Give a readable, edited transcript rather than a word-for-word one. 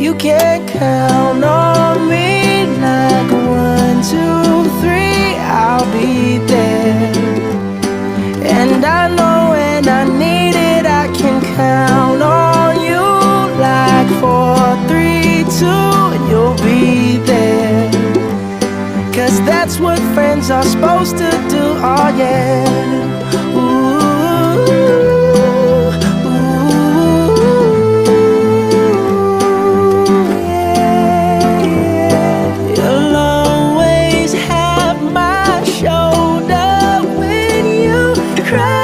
You can count on me like 1, 2, 3, I'll be there. And I know when I need it, I can count on you like 4, 3, 2, and you'll be there. 'Cause that's what friends are supposed to do, oh yeah. You'll always have my shoulder when you cry.